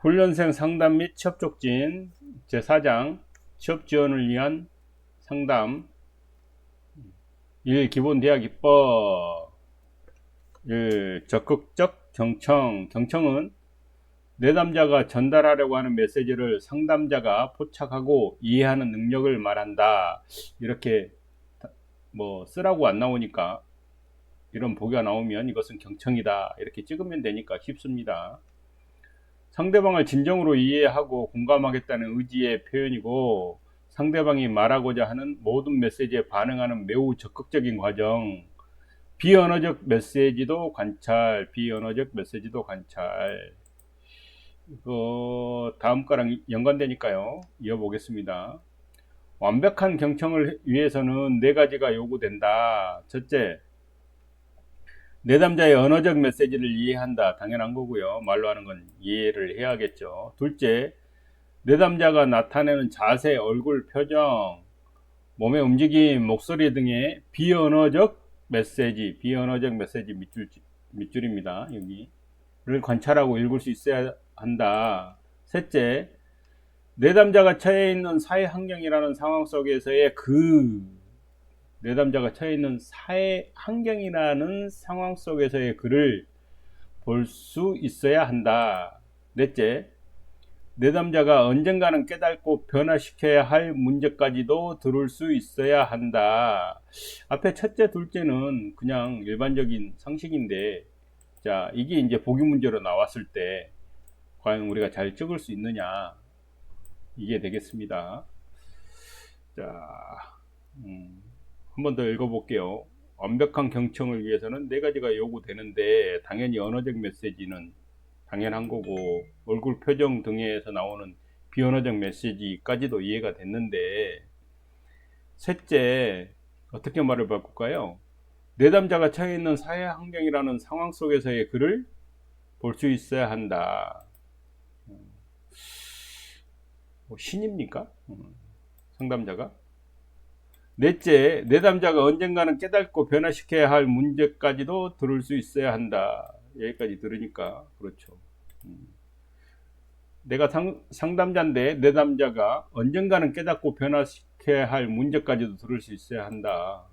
훈련생 상담 및 취업촉진 제4장 취업지원을 위한 상담 1. 기본대화기법 1. 적극적 경청은 내담자가 전달하려고 하는 메시지를 상담자가 포착하고 이해하는 능력을 말한다. 이렇게 뭐 쓰라고 안 나오니까 이런 보기가 나오면 이것은 경청이다. 이렇게 찍으면 되니까 쉽습니다. 상대방을 진정으로 이해하고 공감하겠다는 의지의 표현이고, 상대방이 말하고자 하는 모든 메시지에 반응하는 매우 적극적인 과정. 비언어적 메시지도 관찰, 비언어적 메시지도 관찰. 이거 다음 거랑 연관되니까요. 이어보겠습니다. 완벽한 경청을 위해서는 네 가지가 요구된다. 첫째, 내담자의 언어적 메시지를 이해한다. 당연한 거고요. 말로 하는 건 이해를 해야겠죠. 둘째, 내담자가 나타내는 자세, 얼굴 표정, 몸의 움직임, 목소리 등의 비언어적 메시지 밑줄입니다. 여기를 관찰하고 읽을 수 있어야 한다. 셋째, 내담자가 처해 있는 사회 환경이라는 상황 속에서의 내담자가 처해 있는 사회 환경이라는 상황 속에서의 글을 볼 수 있어야 한다. 넷째, 내담자가 언젠가는 깨닫고 변화시켜야 할 문제까지도 들을 수 있어야 한다. 앞에 첫째, 둘째는 그냥 일반적인 상식인데, 자, 이게 이제 보기 문제로 나왔을 때, 과연 우리가 잘 찍을 수 있느냐, 이게 되겠습니다. 자, 한 번 더 읽어볼게요. 완벽한 경청을 위해서는 네 가지가 요구되는데, 당연히 언어적 메시지는 당연한 거고, 얼굴 표정 등에서 나오는 비언어적 메시지까지도 이해가 됐는데, 셋째, 어떻게 말을 바꿀까요? 내담자가 처해 있는 사회 환경이라는 상황 속에서의 글을 볼 수 있어야 한다. 신입니까? 상담자가? 넷째, 내담자가 언젠가는 깨닫고 변화시켜야 할 문제까지도 들을 수 있어야 한다. 여기까지 들으니까 그렇죠. 내가 상담자인데 내담자가 언젠가는 깨닫고 변화시켜야 할 문제까지도 들을 수 있어야 한다.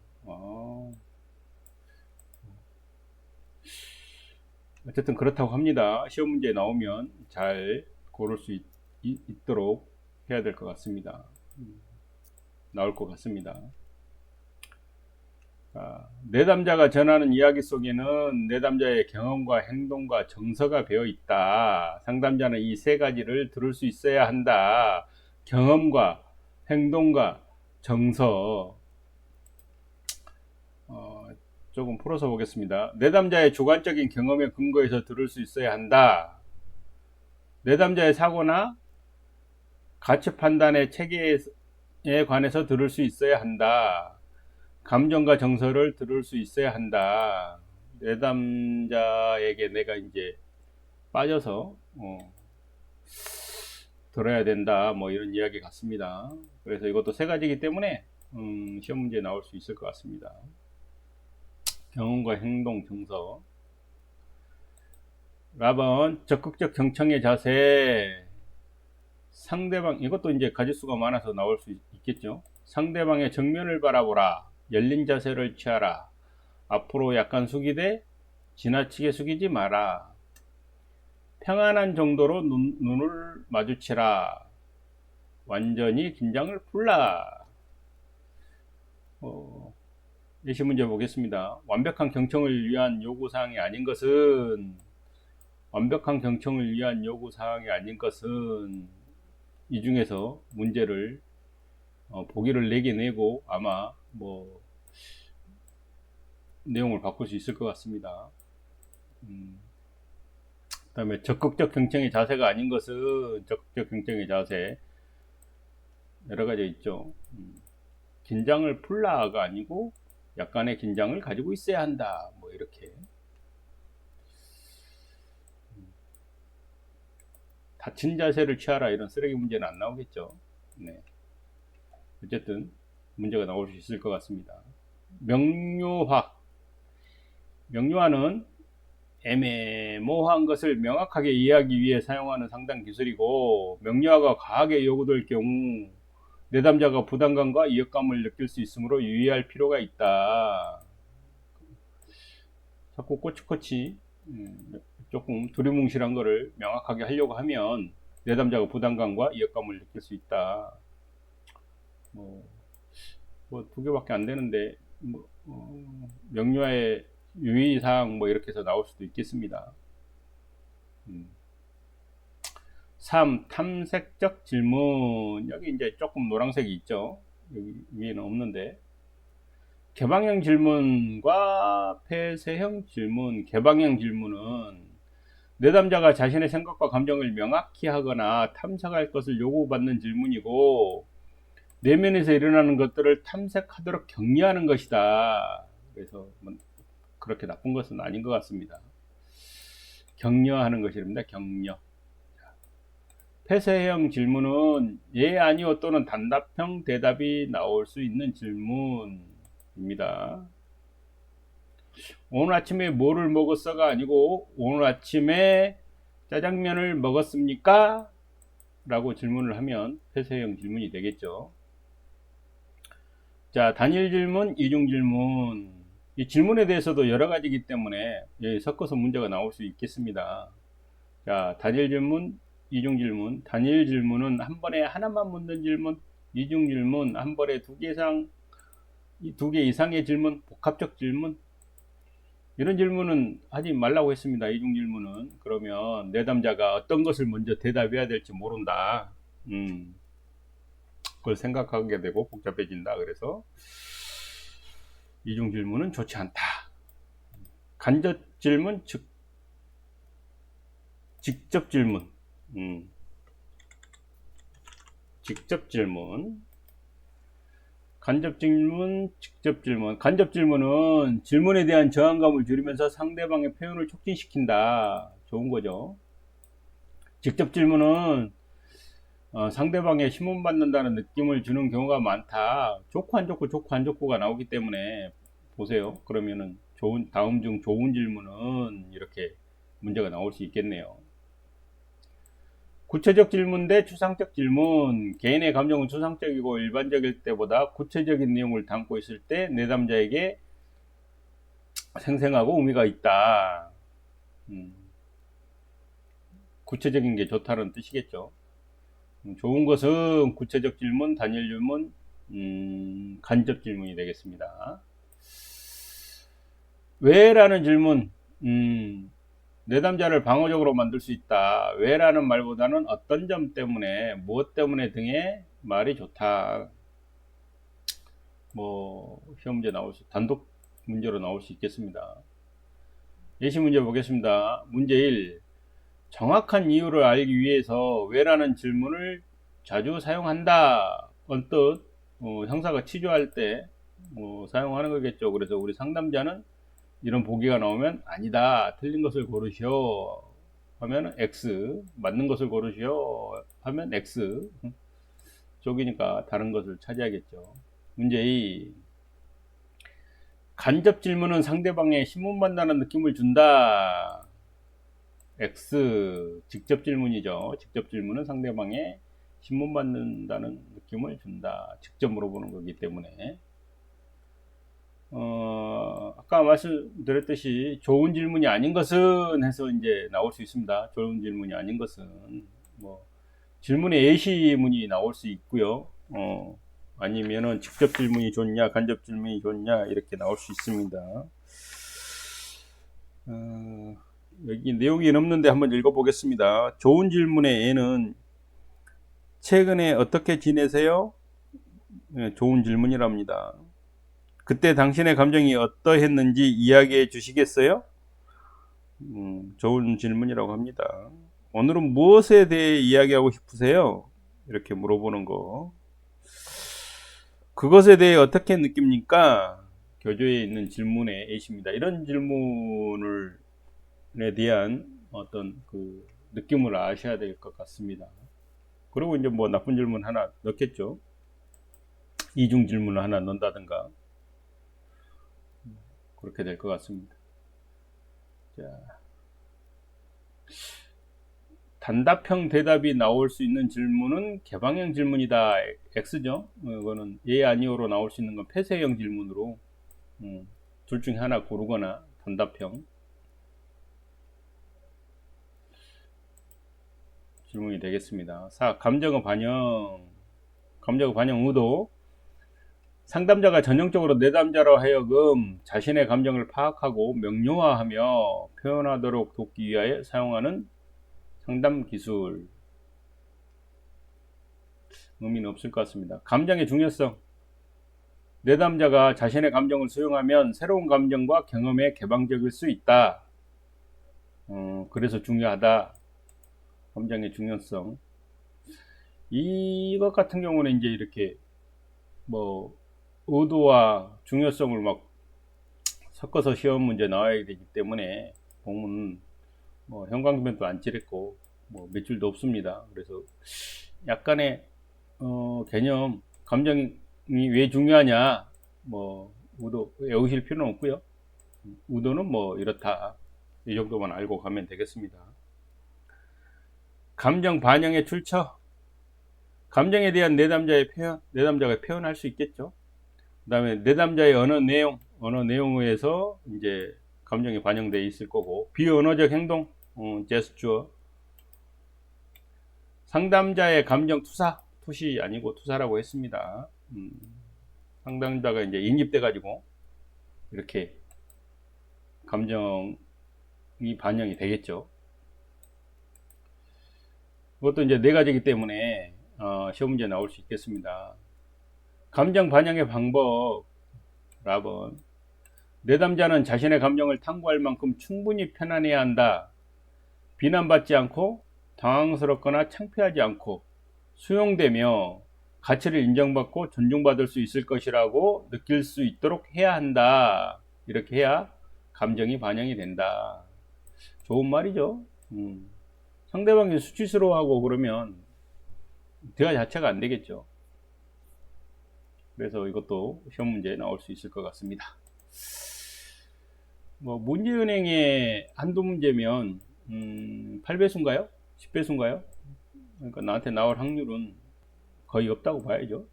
어쨌든 그렇다고 합니다. 시험 문제 나오면 잘 고를 수 있도록 해야 될 것 같습니다. 나올 것 같습니다. 내담자가 전하는 이야기 속에는 내담자의 경험과 행동과 정서가 배어 있다. 상담자는 이 세 가지를 들을 수 있어야 한다. 경험과 행동과 정서. 조금 풀어서 보겠습니다. 내담자의 주관적인 경험에 근거해서 들을 수 있어야 한다. 내담자의 사고나 가치 판단의 체계에 관해서 들을 수 있어야 한다. 감정과 정서를 들을 수 있어야 한다. 내담자에게 내가 이제 빠져서 들어야 된다. 뭐 이런 이야기 같습니다. 그래서 이것도 세 가지이기 때문에 시험 문제에 나올 수 있을 것 같습니다. 경험과 행동, 정서. 4번 적극적 경청의 자세. 상대방, 이것도 이제 가지수가 많아서 나올 수 있겠죠. 상대방의 정면을 바라보라. 열린 자세를 취하라. 앞으로 약간 숙이되 지나치게 숙이지 마라. 평안한 정도로 눈을 마주치라. 완전히 긴장을 풀라. 예시 문제 보겠습니다. 완벽한 경청을 위한 요구사항이 아닌 것은 이 중에서 문제를 보기를 4개 내고 아마 뭐 내용을 바꿀 수 있을 것 같습니다. 그 다음에 적극적 경청의 자세가 아닌 것은 적극적 경청의 자세 여러 가지 있죠. 긴장을 풀라가 아니고 약간의 긴장을 가지고 있어야 한다. 뭐 이렇게 닫힌 자세를 취하라 이런 쓰레기 문제는 안 나오겠죠. 네. 어쨌든 문제가 나올 수 있을 것 같습니다. 명료화는 애매모호한 것을 명확하게 이해하기 위해 사용하는 상당 기술이고, 명료하고 과하게 요구될 경우 내담자가 부담감과 이역감을 느낄 수 있으므로 유의할 필요가 있다. 자꾸 꼬치꼬치 조금 두리뭉실한 거를 명확하게 하려고 하면 내담자가 부담감과 이역감을 느낄 수 있다. 두 개밖에 안 되는데 명료의 유의사항 이렇게 해서 나올 수도 있겠습니다. 3. 탐색적 질문. 여기 이제 조금 노란색이 있죠. 여기 위에는 없는데, 개방형 질문과 폐쇄형 질문. 개방형 질문은 내담자가 자신의 생각과 감정을 명확히 하거나 탐색할 것을 요구받는 질문이고, 내면에서 일어나는 것들을 탐색하도록 격려하는 것이다. 그래서 그렇게 나쁜 것은 아닌 것 같습니다. 격려하는 것입니다. 격려. 폐쇄형 질문은 예, 아니요 또는 단답형 대답이 나올 수 있는 질문입니다. 오늘 아침에 뭐를 먹었어가 아니고 오늘 아침에 짜장면을 먹었습니까? 라고 질문을 하면 폐쇄형 질문이 되겠죠. 자, 단일 질문, 이중 질문. 이 질문에 대해서도 여러 가지이기 때문에 섞어서 문제가 나올 수 있겠습니다. 자, 단일 질문, 이중 질문. 단일 질문은 한 번에 하나만 묻는 질문, 이중 질문, 한 번에 두 개 이상의 질문, 복합적 질문. 이런 질문은 하지 말라고 했습니다. 이중 질문은. 그러면 내담자가 어떤 것을 먼저 대답해야 될지 모른다. 그걸 생각하게 되고 복잡해진다. 그래서 이중 질문은 좋지 않다. 간접 질문, 직접 질문. 직접 질문. 간접 질문, 직접 질문. 간접 질문은 질문에 대한 저항감을 줄이면서 상대방의 표현을 촉진시킨다. 좋은 거죠. 직접 질문은 상대방의 신문받는다는 느낌을 주는 경우가 많다. 좋고 안 좋고 좋고 안 좋고가 나오기 때문에 보세요. 그러면은 다음 중 좋은 질문은 이렇게 문제가 나올 수 있겠네요. 구체적 질문 대 추상적 질문. 개인의 감정은 추상적이고 일반적일 때보다 구체적인 내용을 담고 있을 때 내담자에게 생생하고 의미가 있다. 구체적인 게 좋다는 뜻이겠죠. 좋은 것은 구체적 질문, 단일 질문, 간접 질문이 되겠습니다. 왜? 라는 질문. 내담자를 방어적으로 만들 수 있다. 왜? 라는 말보다는 어떤 점 때문에, 무엇 때문에 등의 말이 좋다. 시험 문제 단독 문제로 나올 수 있겠습니다. 예시 문제 보겠습니다. 문제 1. 정확한 이유를 알기 위해서 왜? 라는 질문을 자주 사용한다. 언뜻 형사가 치조할 때 사용하는 거겠죠. 그래서 우리 상담자는 이런 보기가 나오면 아니다, 틀린 것을 고르시오 하면 X, 맞는 것을 고르시오 하면 X, 쪽이니까 다른 것을 차지하겠죠. 문제 2. 간접 질문은 상대방의 신문받는다는 느낌을 준다. X. 직접 질문이죠. 직접 질문은 상대방의 신문받는다는 느낌을 준다. 직접 물어보는 거기 때문에. 아까 말씀드렸듯이 좋은 질문이 아닌 것은 해서 이제 나올 수 있습니다. 좋은 질문이 아닌 것은 질문에 예시문이 나올 수 있고요. 아니면은 직접 질문이 좋냐, 간접 질문이 좋냐 이렇게 나올 수 있습니다. 여기 내용이 없는데 한번 읽어보겠습니다. 좋은 질문의 예는 최근에 어떻게 지내세요? 좋은 질문이랍니다. 그때 당신의 감정이 어떠했는지 이야기해 주시겠어요? 좋은 질문이라고 합니다. 오늘은 무엇에 대해 이야기하고 싶으세요? 이렇게 물어보는 거. 그것에 대해 어떻게 느낍니까? 교조에 있는 질문의 예시입니다. 이런 질문에 대한 어떤 그 느낌을 아셔야 될 것 같습니다. 그리고 이제 나쁜 질문 하나 넣겠죠. 이중 질문을 하나 넣는다든가. 그렇게 될 것 같습니다. 자, 단답형 대답이 나올 수 있는 질문은 개방형 질문이다. X죠. 이거는 예, 아니오로 나올 수 있는 건 폐쇄형 질문으로 둘 중에 하나 고르거나 단답형 질문이 되겠습니다. 4. 감정의 반영 의도. 상담자가 전형적으로 내담자로 하여금 자신의 감정을 파악하고 명료화하며 표현하도록 돕기 위하여 사용하는 상담 기술. 의미는 없을 것 같습니다. 감정의 중요성. 내담자가 자신의 감정을 수용하면 새로운 감정과 경험에 개방적일 수 있다. 그래서 중요하다. 감정의 중요성. 이것 같은 경우는 이제 이렇게 뭐 의도와 중요성을 막 섞어서 시험 문제 나와야 되기 때문에 공문 뭐 형광펜도 안 칠했고 뭐 몇 줄도 없습니다. 그래서 약간의 개념, 감정이 왜 중요하냐, 뭐 의도 외우실 필요는 없고요. 의도는 뭐 이렇다, 이 정도만 알고 가면 되겠습니다. 감정 반영의 출처. 감정에 대한 내담자의 표현, 내담자가 표현할 수 있겠죠. 그 다음에 내담자의 언어 내용에 의해서 이제 감정이 반영되어 있을 거고, 비언어적 행동, 제스처. 상담자의 감정 투시 아니고 투사라고 했습니다. 상담자가 이제 인입돼 가지고 이렇게 감정이 반영이 되겠죠. 그것도 이제 네 가지이기 때문에 시험 문제 나올 수 있겠습니다. 감정 반영의 방법. 라번. 내담자는 자신의 감정을 탐구할 만큼 충분히 편안해야 한다. 비난받지 않고 당황스럽거나 창피하지 않고 수용되며 가치를 인정받고 존중받을 수 있을 것이라고 느낄 수 있도록 해야 한다. 이렇게 해야 감정이 반영이 된다. 좋은 말이죠. 상대방이 수치스러워하고 그러면 대화 자체가 안 되겠죠. 그래서 이것도 시험 문제에 나올 수 있을 것 같습니다. 뭐 문제은행의 한두 문제면 8배수인가요? 10배수인가요? 그러니까 나한테 나올 확률은 거의 없다고 봐야죠.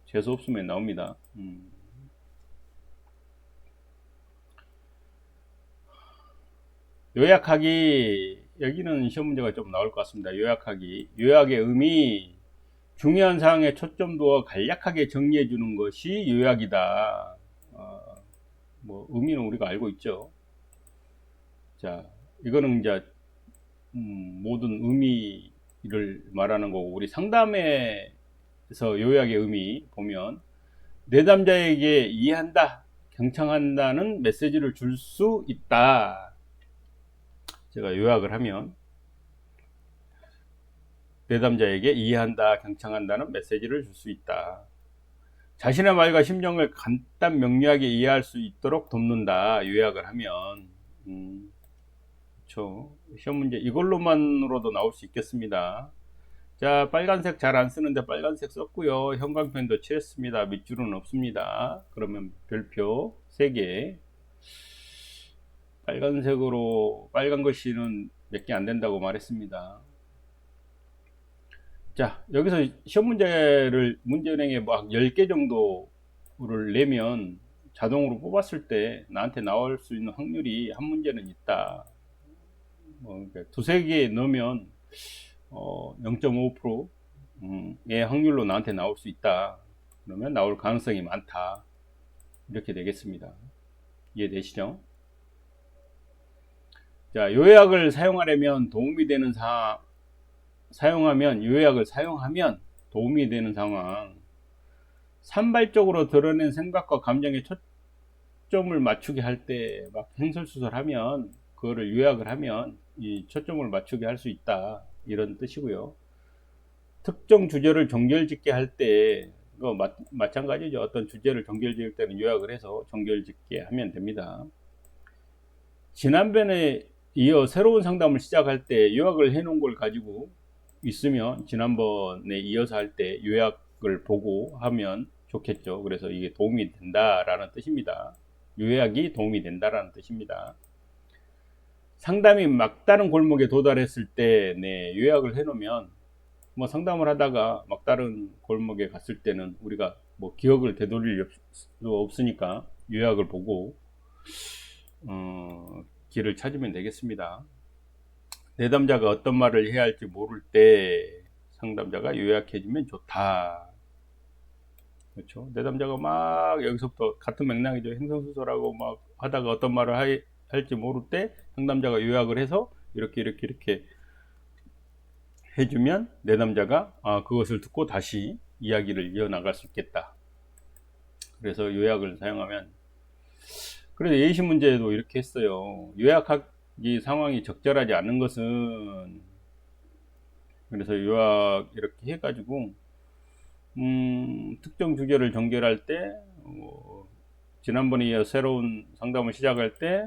재수 없으면 나옵니다. 요약하기. 여기는 시험 문제가 좀 나올 것 같습니다. 요약하기. 요약의 의미. 중요한 사항에 초점 두어 간략하게 정리해 주는 것이 요약이다. 뭐 의미는 우리가 알고 있죠. 자, 이거는 이제 모든 의미를 말하는 거고, 우리 상담에서 요약의 의미 보면 내담자에게 이해한다, 경청한다는 메시지를 줄 수 있다. 제가 요약을 하면 내담자에게 이해한다, 경청한다는 메시지를 줄 수 있다. 자신의 말과 심정을 간단 명료하게 이해할 수 있도록 돕는다. 요약을 하면. 그렇죠. 시험 문제 이걸로만으로도 나올 수 있겠습니다. 자, 빨간색 잘 안 쓰는데 빨간색 썼고요. 형광펜도 칠했습니다. 밑줄은 없습니다. 그러면 별표 3개. 빨간색으로 빨간 글씨는 몇 개 안 된다고 말했습니다. 자, 여기서 시험 문제를 문제은행에 막 10개 정도를 내면 자동으로 뽑았을 때 나한테 나올 수 있는 확률이 한 문제는 있다. 뭐 두세 개 넣으면 0.5%의 확률로 나한테 나올 수 있다. 그러면 나올 가능성이 많다. 이렇게 되겠습니다. 이해되시죠? 자, 요약을 사용하려면 도움이 되는 요약을 사용하면 도움이 되는 상황. 산발적으로 드러낸 생각과 감정에 초점을 맞추게 할 때 막 횡설수설하면, 그거를 요약을 하면 이 초점을 맞추게 할 수 있다, 이런 뜻이고요. 특정 주제를 정결짓게 할 때 마찬가지죠. 어떤 주제를 정결지을 때는 요약을 해서 정결짓게 하면 됩니다. 지난번에 이어 새로운 상담을 시작할 때 요약을 해놓은 걸 가지고 있으면 지난번에 이어서 할 때 요약을 보고 하면 좋겠죠. 그래서 이게 도움이 된다라는 뜻입니다. 요약이 도움이 된다라는 뜻입니다. 상담이 막다른 골목에 도달했을 때 요약을 해놓으면 뭐 상담을 하다가 막다른 골목에 갔을 때는 우리가 뭐 기억을 되돌릴 수 없으니까 요약을 보고 길을 찾으면 되겠습니다. 내담자가 어떤 말을 해야 할지 모를 때 상담자가 요약해주면 좋다. 그렇죠? 내담자가 막 여기서부터 같은 맥락이죠. 행성수설하고 막 하다가 어떤 말을 할지 모를 때 상담자가 요약을 해서 이렇게 해주면 내담자가 그것을 듣고 다시 이야기를 이어나갈 수 있겠다. 그래서 요약을 사용하면, 그래서 예시 문제에도 이렇게 했어요. 요약하기 상황이 적절하지 않은 것은, 그래서 요약 이렇게 해가지고 특정 주제를 전개할 때 지난번에 이어 새로운 상담을 시작할 때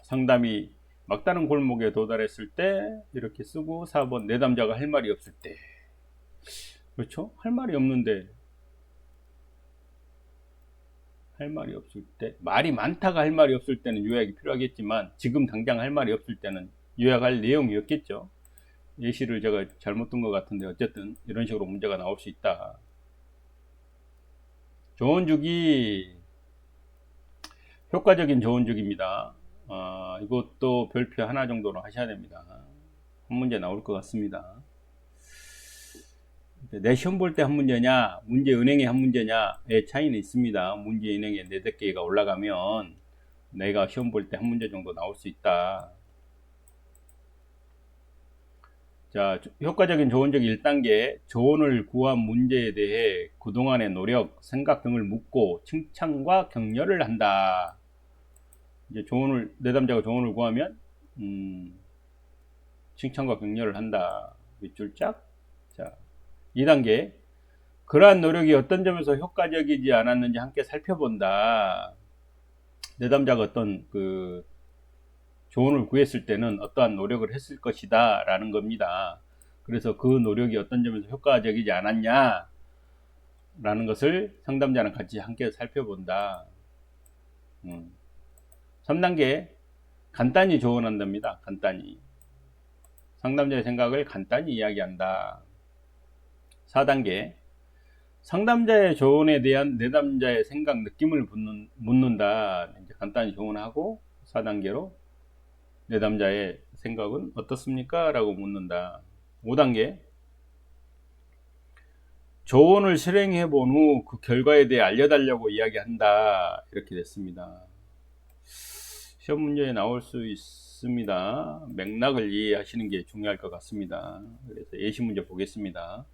상담이 막다른 골목에 도달했을 때 이렇게 쓰고, 4번 내담자가 할 말이 없을 때. 그렇죠? 할 말이 없는데, 할 말이 없을 때, 말이 많다가 할 말이 없을 때는 요약이 필요하겠지만 지금 당장 할 말이 없을 때는 요약할 내용이었겠죠. 예시를 제가 잘못 둔 것 같은데 어쨌든 이런 식으로 문제가 나올 수 있다. 조언주기, 효과적인 조언주기입니다. 이것도 별표 하나 정도로 하셔야 됩니다. 한 문제 나올 것 같습니다. 내 시험 볼 때 한 문제냐, 문제 은행에 한 문제냐의 차이는 있습니다. 문제 은행에 4개가 올라가면 내가 시험 볼 때 한 문제 정도 나올 수 있다. 자, 효과적인 조언적 1단계, 조언을 구한 문제에 대해 그동안의 노력, 생각 등을 묻고 칭찬과 격려를 한다. 이제 내담자가 조언을 구하면 칭찬과 격려를 한다. 밑줄 짝. 자, 2단계, 그러한 노력이 어떤 점에서 효과적이지 않았는지 함께 살펴본다. 내담자가 어떤 조언을 구했을 때는 어떠한 노력을 했을 것이다 라는 겁니다. 그래서 그 노력이 어떤 점에서 효과적이지 않았냐 라는 것을 상담자랑 같이 함께 살펴본다. 3단계, 간단히 조언한답니다. 간단히 상담자의 생각을 간단히 이야기한다. 4단계, 상담자의 조언에 대한 내담자의 생각, 느낌을 묻는다. 이제 간단히 조언하고 4단계로 내담자의 생각은 어떻습니까? 라고 묻는다. 5단계, 조언을 실행해 본 후 그 결과에 대해 알려달라고 이야기한다. 이렇게 됐습니다. 시험 문제에 나올 수 있습니다. 맥락을 이해하시는 게 중요할 것 같습니다. 그래서 예시 문제 보겠습니다.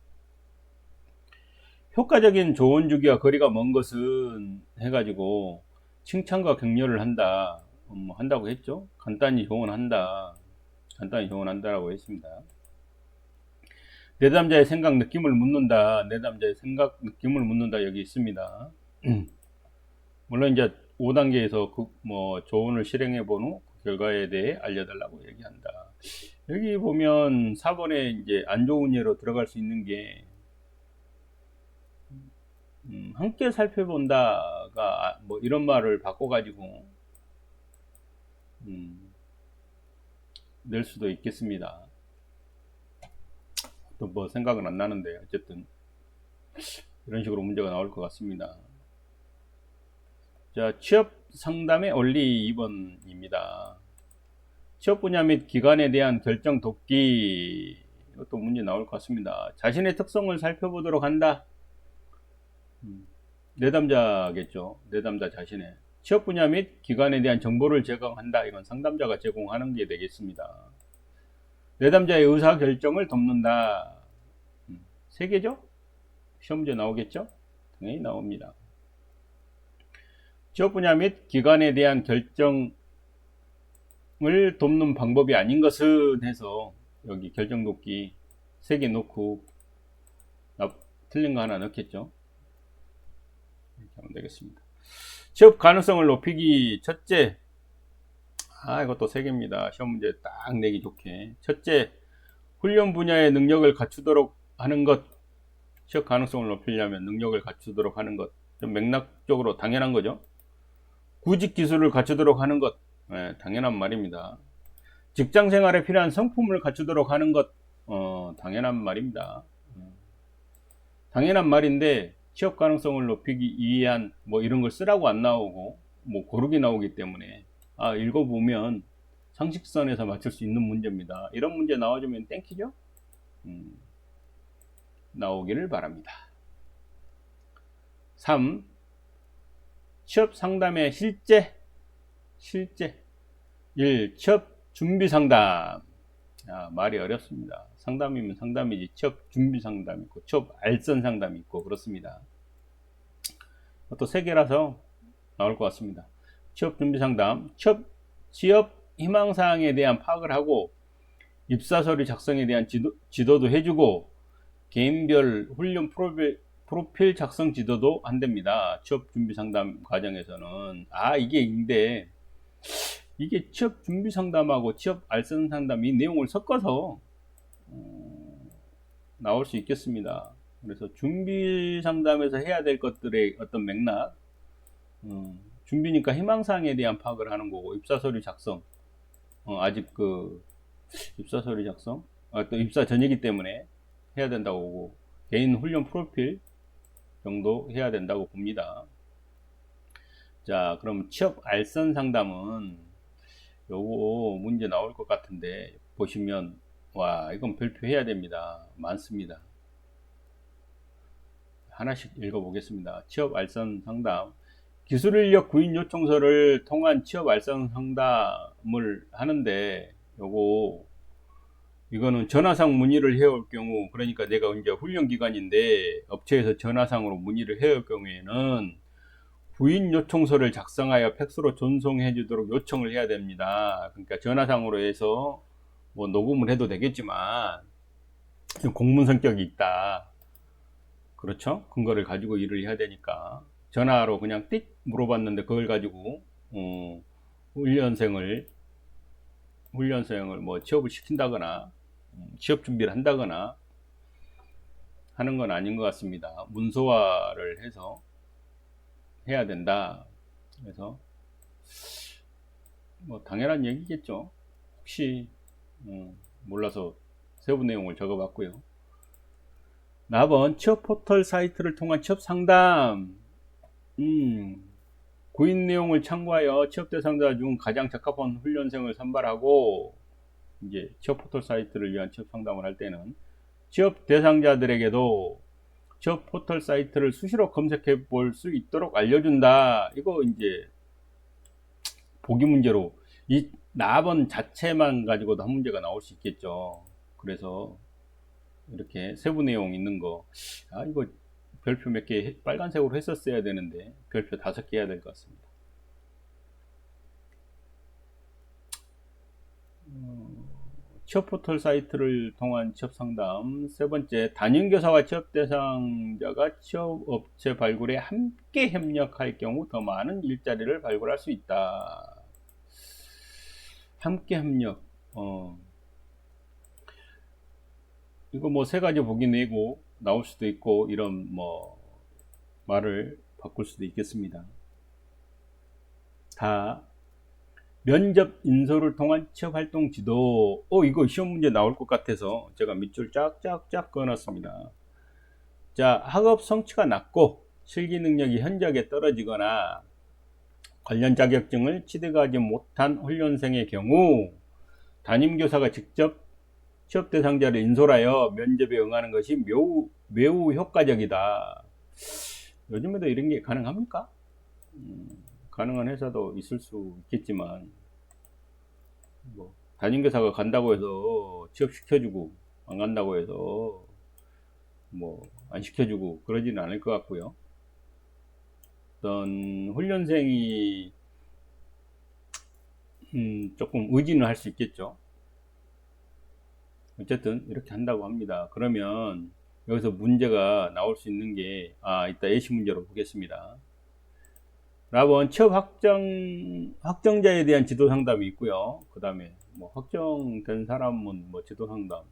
효과적인 조언 주기와 거리가 먼 것은 해가지고 칭찬과 격려를 한다. 한다고 했죠. 간단히 조언한다. 간단히 조언한다라고 했습니다. 내담자의 생각, 느낌을 묻는다. 내담자의 생각, 느낌을 묻는다. 여기 있습니다. 물론 이제 5단계에서 조언을 실행해 본 후 그 결과에 대해 알려달라고 얘기한다. 여기 보면 4번에 이제 안 좋은 예로 들어갈 수 있는 게 함께 살펴본다가 이런 말을 바꿔가지고 낼 수도 있겠습니다. 또 생각은 안 나는데 어쨌든 이런 식으로 문제가 나올 것 같습니다. 자, 취업 상담의 원리 2번입니다. 취업 분야 및 기관에 대한 결정 돕기, 이것도 문제 나올 것 같습니다. 자신의 특성을 살펴보도록 한다. 내담자겠죠. 내담자 자신의 취업 분야 및 기관에 대한 정보를 제공한다. 이건 상담자가 제공하는 게 되겠습니다. 내담자의 의사결정을 돕는다. 3개죠? 시험 문제 나오겠죠? 당연히 나옵니다. 취업 분야 및 기관에 대한 결정을 돕는 방법이 아닌 것은 해서 여기 결정 돕기 3개 놓고 틀린 거 하나 넣겠죠? 이렇게 하면 되겠습니다. 취업 가능성을 높이기. 첫째, 이것도 3개입니다. 시험 문제 딱 내기 좋게. 첫째, 훈련 분야의 능력을 갖추도록 하는 것. 취업 가능성을 높이려면 능력을 갖추도록 하는 것. 좀 맥락적으로 당연한 거죠. 구직 기술을 갖추도록 하는 것. 네, 당연한 말입니다. 직장 생활에 필요한 성품을 갖추도록 하는 것, 당연한 말입니다. 당연한 말인데 취업 가능성을 높이기 위한 뭐 이런 걸 쓰라고 안 나오고 뭐 고르게 나오기 때문에 읽어보면 상식선에서 맞출 수 있는 문제입니다. 이런 문제 나와주면 땡키죠? 나오기를 바랍니다. 3. 취업 상담의 실제 1. 취업 준비 상담. 말이 어렵습니다. 상담이면 상담이지 취업 준비 상담이 있고 취업 알선 상담이 있고 그렇습니다. 또 3개라서 나올 것 같습니다. 취업 준비 상담, 취업 희망사항에 대한 파악을 하고 입사서류 작성에 대한 지도도 해주고 개인별 훈련 프로필 작성 지도도 한답니다. 취업 준비 상담 과정에서는. 이게 취업 준비 상담하고 취업 알선 상담 이 내용을 섞어서 나올 수 있겠습니다. 그래서 준비 상담에서 해야 될 것들의 어떤 맥락, 준비니까 희망사항에 대한 파악을 하는 거고, 입사서류 작성, 아직 입사서류 작성, 또 입사 전이기 때문에 해야 된다고 보고, 개인 훈련 프로필 정도 해야 된다고 봅니다. 자, 그럼 취업 알선 상담은 요거 문제 나올 것 같은데 보시면 이건 별표해야 됩니다. 많습니다. 하나씩 읽어보겠습니다. 취업 알선 상담. 기술인력 구인 요청서를 통한 취업 알선 상담을 하는데 이거는 전화상 문의를 해올 경우, 그러니까 내가 이제 훈련 기간인데 업체에서 전화상으로 문의를 해올 경우에는 구인 요청서를 작성하여 팩스로 전송해 주도록 요청을 해야 됩니다. 그러니까 전화상으로 해서 뭐 녹음을 해도 되겠지만 공문 성격이 있다. 그렇죠? 근거를 가지고 일을 해야 되니까 전화로 그냥 띡 물어봤는데 그걸 가지고 훈련생을 뭐 취업을 시킨다거나 취업 준비를 한다거나 하는 건 아닌 것 같습니다. 문서화를 해서 해야 된다. 그래서 뭐 당연한 얘기겠죠. 혹시 몰라서 세부 내용을 적어봤고요. 4번 취업 포털 사이트를 통한 취업 상담. 구인 내용을 참고하여 취업 대상자 중 가장 적합한 훈련생을 선발하고, 이제 취업 포털 사이트를 위한 취업 상담을 할 때는 취업 대상자들에게도 취업 포털 사이트를 수시로 검색해 볼 수 있도록 알려준다. 이거 이제 보기 문제로 이 4번 자체만 가지고도 한 문제가 나올 수 있겠죠. 그래서 이렇게 세부 내용 있는 거, 이거 별표 몇 개 빨간색으로 했었어야 되는데 별표 5개 해야 될 것 같습니다. 취업 포털 사이트를 통한 취업 상담. 3번째, 담임교사와 취업 대상자가 취업 업체 발굴에 함께 협력할 경우 더 많은 일자리를 발굴할 수 있다. 함께 협력. 이거 뭐 3가지 보기 내고 나올 수도 있고, 이런 뭐 말을 바꿀 수도 있겠습니다. 다 면접 인솔을 통한 취업활동 지도. 이거 시험 문제 나올 것 같아서 제가 밑줄 쫙쫙쫙 그어놨습니다. 자, 학업 성취가 낮고 실기 능력이 현저하게 떨어지거나 관련 자격증을 취득하지 못한 훈련생의 경우 담임교사가 직접 취업 대상자를 인솔하여 면접에 응하는 것이 매우 효과적이다. 요즘에도 이런 게 가능합니까? 가능한 회사도 있을 수 있겠지만, 뭐 담임교사가 간다고 해서 취업시켜주고 안 간다고 해서 뭐 안 시켜주고 그러지는 않을 것 같고요. 어떤 훈련생이 조금 의지는 할 수 있겠죠. 어쨌든 이렇게 한다고 합니다. 그러면 여기서 문제가 나올 수 있는 게 이따 예시 문제로 보겠습니다. 4번 취업 확정자에 대한 지도 상담이 있고요. 그 다음에 뭐 확정된 사람은 뭐 지도 상담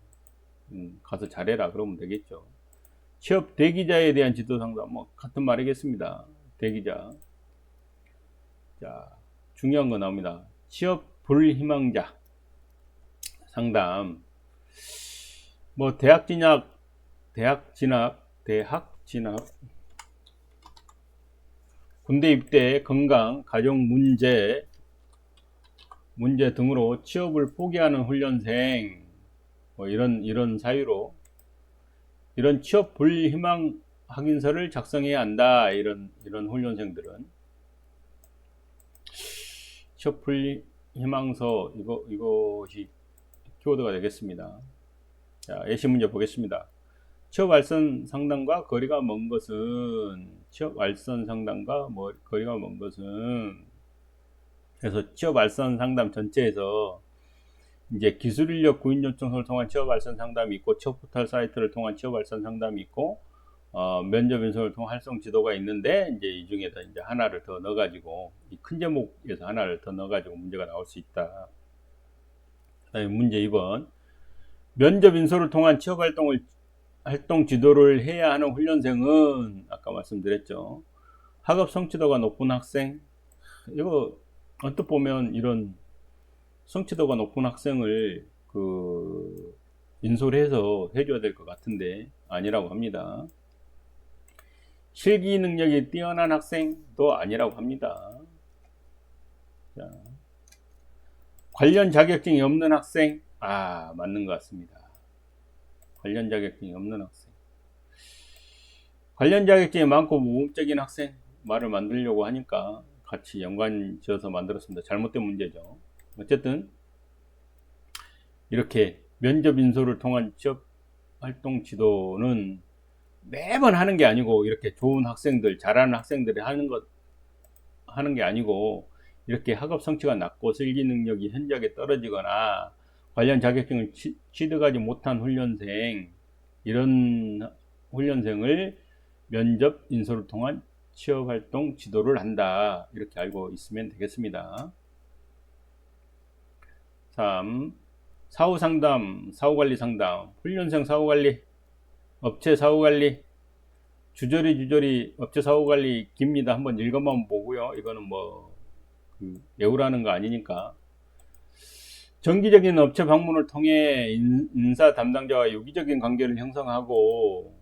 가서 잘해라 그러면 되겠죠. 취업 대기자에 대한 지도 상담 뭐 같은 말이겠습니다. 대기자. 자, 중요한 거 나옵니다. 취업 불희망자. 상담, 뭐 대학 진학, 군대 입대, 건강, 가족 문제 등으로 취업을 포기하는 훈련생, 뭐 이런 사유로 이런 취업 불희망 확인서를 작성해야 한다. 이런 훈련생들은 취업 불희망서 이것이 키워드가 되겠습니다. 자, 예시 문제 보겠습니다. 취업 알선 상담과 거리가 먼 것은 그래서 취업 알선 상담 전체에서 이제 기술 인력 구인 요청서를 통한 취업 알선 상담이 있고, 취업 포털 사이트를 통한 취업 알선 상담이 있고, 면접 인솔을 통한 활성 지도가 있는데, 이제 이 중에서 이제 하나를 더 넣어가지고, 이 큰 제목에서 하나를 더 넣어가지고 문제가 나올 수 있다. 그다음에 문제 2번. 면접 인솔을 통한 취업 활동 지도를 해야 하는 훈련생은, 아까 말씀드렸죠. 학업 성취도가 높은 학생. 이거, 언뜻 보면 이런 성취도가 높은 학생을 인솔해서 해줘야 될 것 같은데 아니라고 합니다. 실기 능력이 뛰어난 학생도 아니라고 합니다. 자, 관련 자격증이 없는 학생, 맞는 것 같습니다. 관련 자격증이 없는 학생, 관련 자격증이 많고 모범적인 학생, 말을 만들려고 하니까 같이 연관 지어서 만들었습니다. 잘못된 문제죠. 어쨌든 이렇게 면접 인솔을 통한 취업 활동 지도는 매번 하는 게 아니고, 이렇게 좋은 학생들, 잘하는 학생들이 하는 게 아니고, 이렇게 학업 성취가 낮고 실기 능력이 현저하게 떨어지거나 관련 자격증을 취득하지 못한 훈련생, 이런 훈련생을 면접 인솔을 통한 취업 활동 지도를 한다. 이렇게 알고 있으면 되겠습니다. 3. 사후상담, 사후관리 상담, 훈련생 사후관리, 업체 사후관리, 주저리 업체 사후관리 깁니다. 한번 읽어만 보고요. 이거는 외우라는 거 아니니까. 정기적인 업체 방문을 통해 인사 담당자와 유기적인 관계를 형성하고,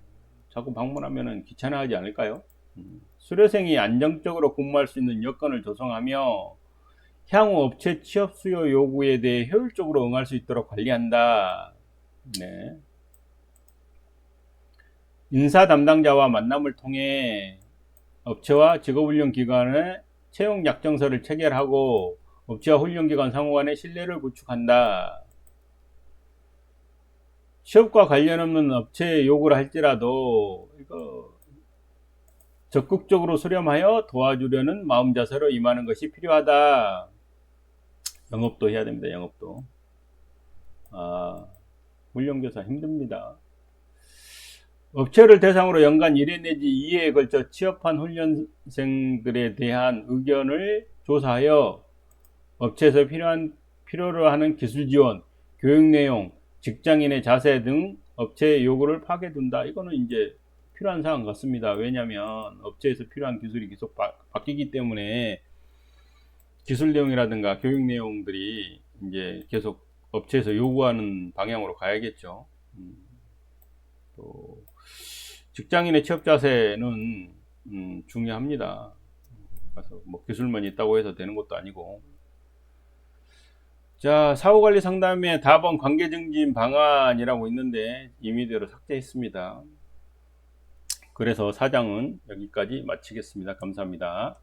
자꾸 방문하면 귀찮아하지 않을까요? 수료생이 안정적으로 근무할 수 있는 여건을 조성하며 향후 업체 취업 수요 요구에 대해 효율적으로 응할 수 있도록 관리한다. 네. 인사 담당자와 만남을 통해 업체와 직업훈련기관의 채용 약정서를 체결하고 업체와 훈련기관 상호 간의 신뢰를 구축한다. 취업과 관련 없는 업체의 요구를 할지라도 이거 적극적으로 수렴하여 도와주려는 마음 자세로 임하는 것이 필요하다. 영업도 해야 됩니다. 영업도. 훈련교사 힘듭니다. 업체를 대상으로 연간 1회 내지 2회에 걸쳐 취업한 훈련생들에 대한 의견을 조사하여 업체에서 필요로 하는 기술 지원, 교육 내용, 직장인의 자세 등 업체의 요구를 파악해둔다. 이거는 이제 필요한 사항 같습니다. 왜냐하면 업체에서 필요한 기술이 계속 바뀌기 때문에 기술 내용이라든가 교육 내용들이 이제 계속 업체에서 요구하는 방향으로 가야겠죠. 또 직장인의 취업 자세는 중요합니다. 그래서 기술만 있다고 해서 되는 것도 아니고. 자, 사후관리 상담의 답은 관계증진 방안이라고 있는데 임의대로 삭제했습니다. 그래서 4장은 여기까지 마치겠습니다. 감사합니다.